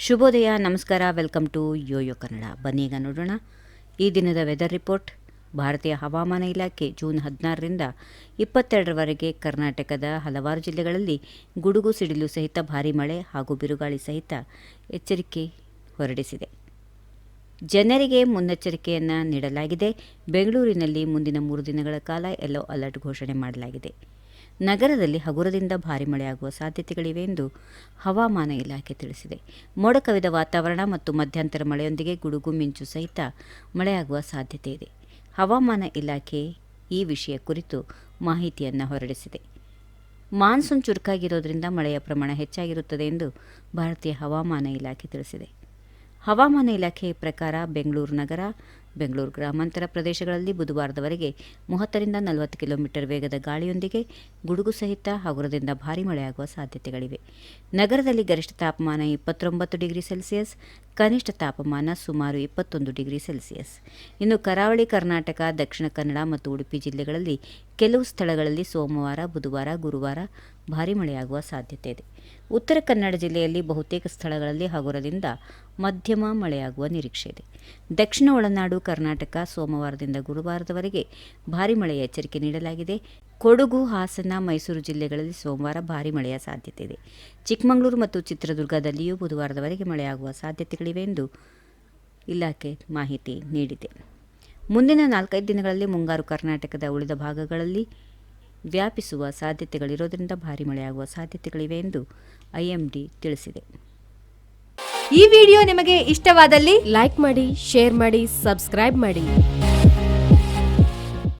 ಶುಭೋದಯ, ನಮಸ್ಕಾರ, welcome to Yoyo Kannada. ಬನ್ನಿ ಈಗ ನೋಡೋಣ ಈ ದಿನದ ವೆದರ್ ರಿಪೋರ್ಟ್. ಭಾರತೀಯ ಹವಾಮಾನ ಇಲಾಖೆ ಜೂನ್ 16ರಿಂದ 22ರವರೆಗೆ ಕರ್ನಾಟಕದ ಹಲವಾರು ಜಿಲ್ಲೆಗಳಲ್ಲಿ ಗುಡುಗು ಸಿಡಿಲು ಸಹಿತ ಭಾರೀ ಮಳೆ ಹಾಗೂ ಬಿರುಗಾಳಿ ಸಹಿತ ಎಚ್ಚರಿಕೆ ಹೊರಡಿಸಿದೆ. ಜನರಿಗೆ ಮುನ್ನೆಚ್ಚರಿಕೆಯನ್ನು ನೀಡಲಾಗಿದೆ. ಬೆಂಗಳೂರಿನಲ್ಲಿ ಮುಂದಿನ 3 ದಿನಗಳ ಕಾಲ ಯೆಲ್ಲೋ ಅಲರ್ಟ್ ಘೋಷಣೆ ಮಾಡಲಾಗಿದೆ. ನಗರದಲ್ಲಿ ಹಗುರದಿಂದ ಭಾರೀ ಮಳೆಯಾಗುವ ಸಾಧ್ಯತೆಗಳಿವೆ ಎಂದು ಹವಾಮಾನ ಇಲಾಖೆ ತಿಳಿಸಿದೆ. ಮೋಡ ಕವಿದ ವಾತಾವರಣ ಮತ್ತು ಮಧ್ಯಂತರ ಮಳೆಯೊಂದಿಗೆ ಗುಡುಗು ಮಿಂಚು ಸಹಿತ ಮಳೆಯಾಗುವ ಸಾಧ್ಯತೆ ಇದೆ. ಹವಾಮಾನ ಇಲಾಖೆ ಈ ವಿಷಯ ಕುರಿತು ಮಾಹಿತಿಯನ್ನು ಹೊರಡಿಸಿದೆ. ಮಾನ್ಸೂನ್ ಚುರುಕಾಗಿರೋದ್ರಿಂದ ಮಳೆಯ ಪ್ರಮಾಣ ಹೆಚ್ಚಾಗಿರುತ್ತದೆ ಎಂದು ಭಾರತೀಯ ಹವಾಮಾನ ಇಲಾಖೆ ತಿಳಿಸಿದೆ. ಹವಾಮಾನ ಇಲಾಖೆಯ ಪ್ರಕಾರ ಬೆಂಗಳೂರು ನಗರ, ಬೆಂಗಳೂರು ಗ್ರಾಮಾಂತರ ಪ್ರದೇಶಗಳಲ್ಲಿ ಬುಧವಾರದವರೆಗೆ 30ರಿಂದ 40 ಕಿಲೋಮೀಟರ್ ವೇಗದ ಗಾಳಿಯೊಂದಿಗೆ ಗುಡುಗು ಸಹಿತ ಹಗುರದಿಂದ ಭಾರೀ ಮಳೆಯಾಗುವ ಸಾಧ್ಯತೆಗಳಿವೆ. ನಗರದಲ್ಲಿ ಗರಿಷ್ಠ ತಾಪಮಾನ 29 ಡಿಗ್ರಿ ಸೆಲ್ಸಿಯಸ್, ಕನಿಷ್ಠ ತಾಪಮಾನ ಸುಮಾರು 21 ಡಿಗ್ರಿ ಸೆಲ್ಸಿಯಸ್. ಇನ್ನು ಕರಾವಳಿ ಕರ್ನಾಟಕ, ದಕ್ಷಿಣ ಕನ್ನಡ ಮತ್ತು ಉಡುಪಿ ಜಿಲ್ಲೆಗಳಲ್ಲಿ ಕೆಲವು ಸ್ಥಳಗಳಲ್ಲಿ ಸೋಮವಾರ, ಬುಧವಾರ, ಗುರುವಾರ ಭಾರೀ ಮಳೆಯಾಗುವ ಸಾಧ್ಯತೆ ಇದೆ. ಉತ್ತರ ಕನ್ನಡ ಜಿಲ್ಲೆಯಲ್ಲಿ ಬಹುತೇಕ ಸ್ಥಳಗಳಲ್ಲಿ ಹಗುರದಿಂದ ಮಧ್ಯಮ ಮಳೆಯಾಗುವ ನಿರೀಕ್ಷೆ ಇದೆ. ದಕ್ಷಿಣ ಒಳನಾಡು ಕರ್ನಾಟಕ ಸೋಮವಾರದಿಂದ ಗುರುವಾರದವರೆಗೆ ಭಾರೀ ಮಳೆಯ ಎಚ್ಚರಿಕೆ ನೀಡಲಾಗಿದೆ. ಕೊಡಗು, ಹಾಸನ, ಮೈಸೂರು ಜಿಲ್ಲೆಗಳಲ್ಲಿ ಸೋಮವಾರ ಭಾರೀ ಮಳೆಯ ಸಾಧ್ಯತೆ ಇದೆ. ಚಿಕ್ಕಮಗಳೂರು ಮತ್ತು ಚಿತ್ರದುರ್ಗದಲ್ಲಿಯೂ ಬುಧವಾರದವರೆಗೆ ಮಳೆಯಾಗುವ ಸಾಧ್ಯತೆಗಳಿವೆ ಎಂದು ಇಲಾಖೆ ಮಾಹಿತಿ ನೀಡಿದೆ. ಮುಂದಿನ 4-5 ದಿನಗಳಲ್ಲಿ ಮುಂಗಾರು ಕರ್ನಾಟಕದ ಉಳಿದ ಭಾಗಗಳಲ್ಲಿ ವ್ಯಾಪಿಸುವ ಸಾಧ್ಯತೆಗಳಿರೋದ್ರಿಂದ ಭಾರೀ ಮಳೆಯಾಗುವ ಸಾಧ್ಯತೆಗಳಿವೆ ಎಂದು ಐಎಂಡಿ ತಿಳಿಸಿದೆ. ಈ ವಿಡಿಯೋ ನಿಮಗೆ ಇಷ್ಟವಾದಲ್ಲಿ ಲೈಕ್ ಮಾಡಿ, ಶೇರ್ ಮಾಡಿ, ಸಬ್ಸ್ಕ್ರೈಬ್ ಮಾಡಿ.